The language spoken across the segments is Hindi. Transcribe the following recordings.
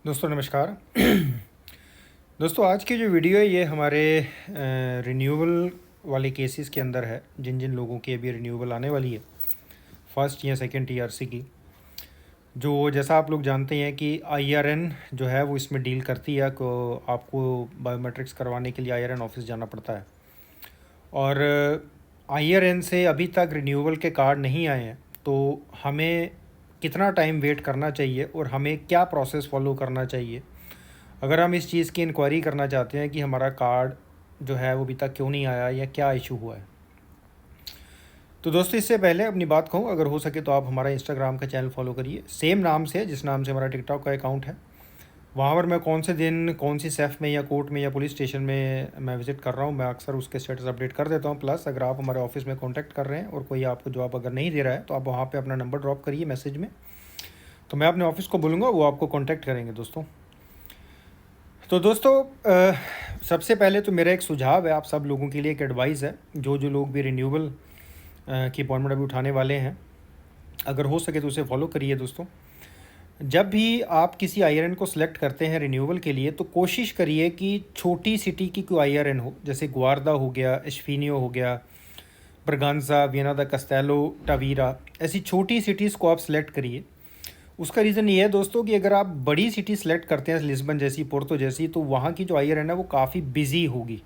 दोस्तों नमस्कार। दोस्तों आज की जो वीडियो है ये हमारे रिन्यूअल वाले केसेस के अंदर है, जिन जिन लोगों की अभी रिन्यूअल आने वाली है फर्स्ट या सेकंड टीआरसी की। जो जैसा आप लोग जानते हैं कि आईआरएन जो है वो इसमें डील करती है को आपको बायोमेट्रिक्स करवाने के लिए आईआरएन ऑफिस जाना पड़ता है। और आईआरएन से अभी तक रिन्यूअल के कार्ड नहीं आए हैं, तो हमें कितना टाइम वेट करना चाहिए और हमें क्या प्रोसेस फॉलो करना चाहिए अगर हम इस चीज़ की इंक्वायरी करना चाहते हैं कि हमारा कार्ड जो है वो अभी तक क्यों नहीं आया या क्या इशू हुआ है। तो दोस्तों इससे पहले अपनी बात कहूँ, अगर हो सके तो आप हमारा इंस्टाग्राम का चैनल फॉलो करिए, सेम नाम से जिस नाम से हमारा टिकटॉक का अकाउंट है। वहाँ पर मैं कौन से दिन कौन सी सेफ में या कोर्ट में या पुलिस स्टेशन में मैं विज़िट कर रहा हूँ, मैं अक्सर उसके स्टेटस अपडेट कर देता हूँ। प्लस अगर आप हमारे ऑफिस में कॉन्टैक्ट कर रहे हैं और कोई आपको जवाब अगर नहीं दे रहा है तो आप वहाँ पर अपना नंबर ड्रॉप करिए मैसेज में, तो मैं अपने ऑफिस को बोलूँगा, वो आपको कॉन्टैक्ट करेंगे दोस्तों। तो दोस्तों सबसे पहले तो मेरा एक सुझाव है आप सब लोगों के लिए, एक एडवाइस है, जो जो लोग भी रिन्यूअल की अपॉइंटमेंट अभी उठाने वाले हैं, अगर हो सके तो उसे फॉलो करिए दोस्तों। जब भी आप किसी आईआरएन को सिलेक्ट करते हैं रिन्यूअल के लिए, तो कोशिश करिए कि छोटी सिटी की कोई आईआरएन हो, जैसे गुआर्दा हो गया, एस्फीनियो हो गया, ब्रगांजा, वियना दा कस्टेलो, टावीरा, ऐसी छोटी सिटीज़ को आप सिलेक्ट करिए। उसका रीज़न ये है दोस्तों कि अगर आप बड़ी सिटी सेलेक्ट करते हैं लिस्बन जैसी, पोर्तो जैसी, तो वहाँ की जो आईआरएन है वो काफ़ी बिजी होगी।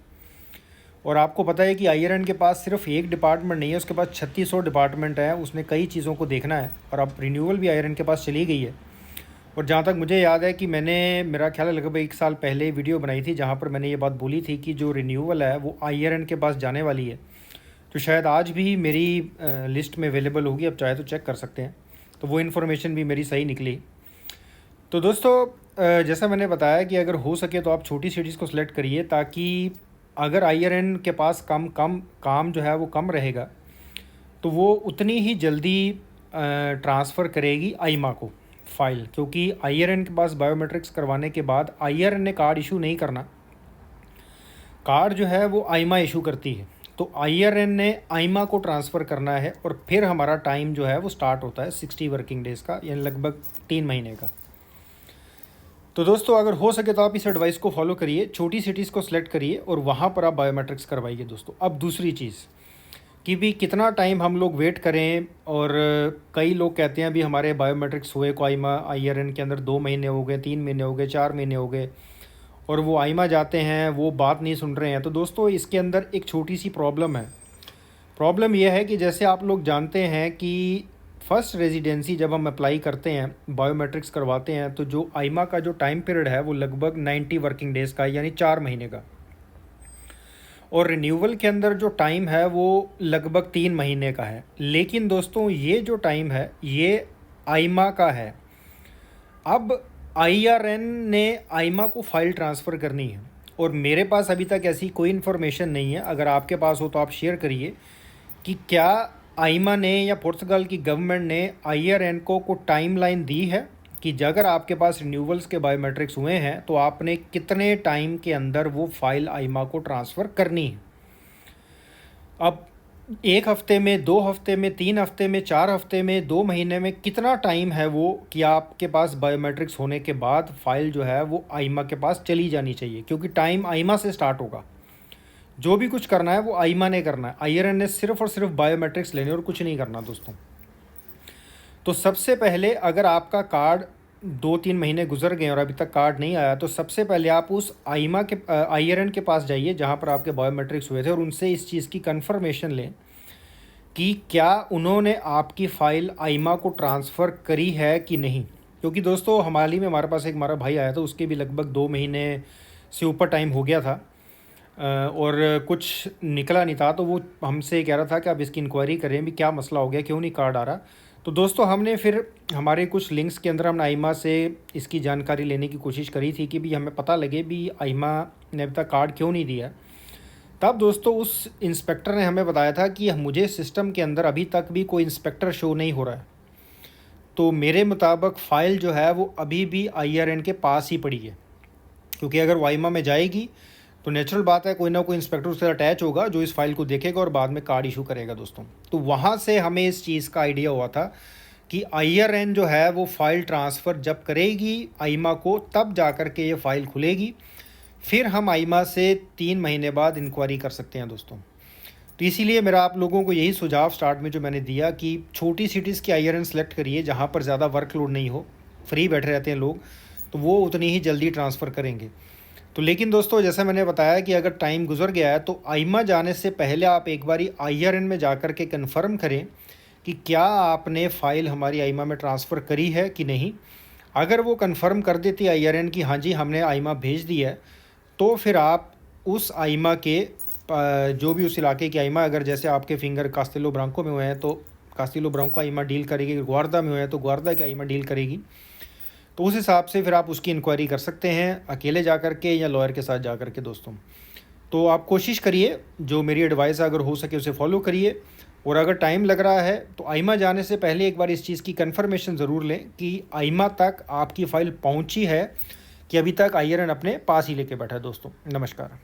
और आपको पता है कि आईआरएन के पास सिर्फ एक डिपार्टमेंट नहीं है, उसके पास 3600 डिपार्टमेंट है, उसने कई चीज़ों को देखना है। और अब रिन्यूअल भी आईआरएन के पास चली गई है। और जहाँ तक मुझे याद है कि मैंने, मेरा ख्याल है लगभग 1 साल पहले वीडियो बनाई थी जहाँ पर मैंने ये बात बोली थी कि जो रिन्यूअल है वो आईआरएन के पास जाने वाली है, जो शायद आज भी मेरी लिस्ट में अवेलेबल होगी, अब चाहे तो चेक कर सकते हैं। तो वो इन्फॉर्मेशन भी मेरी सही निकली। तो दोस्तों जैसा मैंने बताया कि अगर हो सके तो आप छोटी सिटीज़ को सिलेक्ट करिए, ताकि अगर आईआरएन के पास कम काम जो है वो कम रहेगा, तो वो उतनी ही जल्दी ट्रांसफ़र करेगी आईमा को फ़ाइल, क्योंकि आईआरएन के पास बायोमेट्रिक्स करवाने के बाद आईआरएन ने कार्ड इशू नहीं करना, कार्ड जो है वो आईमा इशू करती है। तो आईआरएन ने आईमा को ट्रांसफ़र करना है और फिर हमारा टाइम जो है वो स्टार्ट होता है 60 वर्किंग डेज़ का, यानी लगभग 3 महीने का। तो दोस्तों अगर हो सके तो आप इस एडवाइस को फॉलो करिए, छोटी सिटीज़ को सिलेक्ट करिए और वहाँ पर आप बायोमेट्रिक्स करवाइए दोस्तों। अब दूसरी चीज़ कि भी कितना टाइम हम लोग वेट करें, और कई लोग कहते हैं अभी हमारे बायोमेट्रिक्स हुए को आईमा आईआरएन के अंदर 2 महीने हो गए, 3 महीने हो गए, 4 महीने हो गए, और वो आईमा जाते हैं, वो बात नहीं सुन रहे हैं। तो दोस्तों इसके अंदर एक छोटी सी प्रॉब्लम है। प्रॉब्लम यह है कि जैसे आप लोग जानते हैं कि फ़र्स्ट रेजिडेंसी जब हम अप्लाई करते हैं, बायोमेट्रिक्स करवाते हैं, तो जो आईमा का जो टाइम पीरियड है वो लगभग 90 वर्किंग डेज़ का है, यानी 4 महीने का। और रिन्यूअल के अंदर जो टाइम है वो लगभग 3 महीने का है। लेकिन दोस्तों ये जो टाइम है ये आईमा का है। अब आईआरएन ने आईमा को फ़ाइल ट्रांसफ़र करनी है, और मेरे पास अभी तक ऐसी कोई इन्फॉर्मेशन नहीं है। अगर आपके पास हो तो आप शेयर करिए कि क्या आईमा ने या पुर्तगाल की गवर्नमेंट ने आईआरएन को टाइमलाइन दी है कि अगर आपके पास रिन्यूअल्स के बायोमेट्रिक्स हुए हैं तो आपने कितने टाइम के अंदर वो फाइल आईमा को ट्रांसफ़र करनी है। अब 1 हफ़्ते में, 2 हफ़्ते में, 3 हफ़्ते में, 4 हफ़्ते में, 2 महीने में, कितना टाइम है वो कि आपके पास बायोमेट्रिक्स होने के बाद फ़ाइल जो है वो आईमा के पास चली जानी चाहिए, क्योंकि टाइम आईमा से स्टार्ट होगा। जो भी कुछ करना है वो आईमा ने करना है, आईआरएन ने सिर्फ और सिर्फ बायोमेट्रिक्स लेने और कुछ नहीं करना दोस्तों। तो सबसे पहले अगर आपका कार्ड 2-3 महीने गुजर गए और अभी तक कार्ड नहीं आया, तो सबसे पहले आप उस आईमा के आईआरएन के पास जाइए जहाँ पर आपके बायोमेट्रिक्स हुए थे, और उनसे इस चीज़ की कंफर्मेशन लें कि क्या उन्होंने आपकी फ़ाइल आईमा को ट्रांसफ़र करी है कि नहीं। क्योंकि दोस्तों हाल ही में हमारे पास एक हमारा भाई आया था, उसके भी लगभग 2 महीने से ऊपर टाइम हो गया था, और कुछ निकला नहीं था। तो वो हमसे कह रहा था कि आप इसकी इंक्वायरी करें भी, क्या मसला हो गया, क्यों नहीं कार्ड आ रहा। तो दोस्तों हमने फिर हमारे कुछ लिंक्स के अंदर हमने आईमा से इसकी जानकारी लेने की कोशिश करी थी कि भी हमें पता लगे भी आईमा ने अभी तक कार्ड क्यों नहीं दिया। तब दोस्तों उस इंस्पेक्टर ने हमें बताया था कि मुझे सिस्टम के अंदर अभी तक भी कोई इंस्पेक्टर शो नहीं हो रहा है। तो मेरे मुताबिक फ़ाइल जो है वो अभी भी आईआरएन के पास ही पड़ी है, क्योंकि अगर वो आईमा में जाएगी तो नेचुरल बात है कोई ना कोई इंस्पेक्टर उससे अटैच होगा जो इस फाइल को देखेगा और बाद में कार्ड इशू करेगा दोस्तों। तो वहाँ से हमें इस चीज़ का आइडिया हुआ था कि IRN जो है वो फ़ाइल ट्रांसफ़र जब करेगी आइमा को, तब जा कर के ये फ़ाइल खुलेगी। फिर हम आइमा से 3 महीने बाद इंक्वायरी कर सकते हैं दोस्तों। तो इसीलिए मेरा आप लोगों को यही सुझाव स्टार्ट में जो मैंने दिया कि छोटी सिटीज़ की IRN सेलेक्ट करिए, जहाँ पर ज़्यादा वर्कलोड नहीं हो, फ्री बैठे रहते हैं लोग, तो वो उतनी ही जल्दी ट्रांसफ़र करेंगे। तो लेकिन दोस्तों, जैसा मैंने बताया कि अगर टाइम गुजर गया है तो आइमा जाने से पहले आप एक बारी IRN में जा कर के कन्फर्म करें कि क्या आपने फ़ाइल हमारी आइमा में ट्रांसफ़र करी है कि नहीं। अगर वो कन्फर्म कर देती IRN कि हाँ जी हमने आइमा भेज दी है, तो फिर आप उस आइमा के जो भी उस इलाके की आइमा, अगर जैसे आपके फिंगर कास्टिलो ब्रांको में हुए हैं तो कास्टिलो ब्रांको आइमा डील करेगी, ग्वारदा में हुए हैं तो ग्वारदा की आइमा डील करेगी। तो उस हिसाब से फिर आप उसकी इंक्वायरी कर सकते हैं, अकेले जा कर के या लॉयर के साथ जा कर के दोस्तों। तो आप कोशिश करिए, जो मेरी एडवाइस अगर हो सके उसे फॉलो करिए। और अगर टाइम लग रहा है तो आइमा जाने से पहले एक बार इस चीज़ की कन्फर्मेशन ज़रूर लें कि आइमा तक आपकी फ़ाइल पहुंची है कि अभी तक IRN अपने पास ही लेके बैठा है दोस्तों। नमस्कार।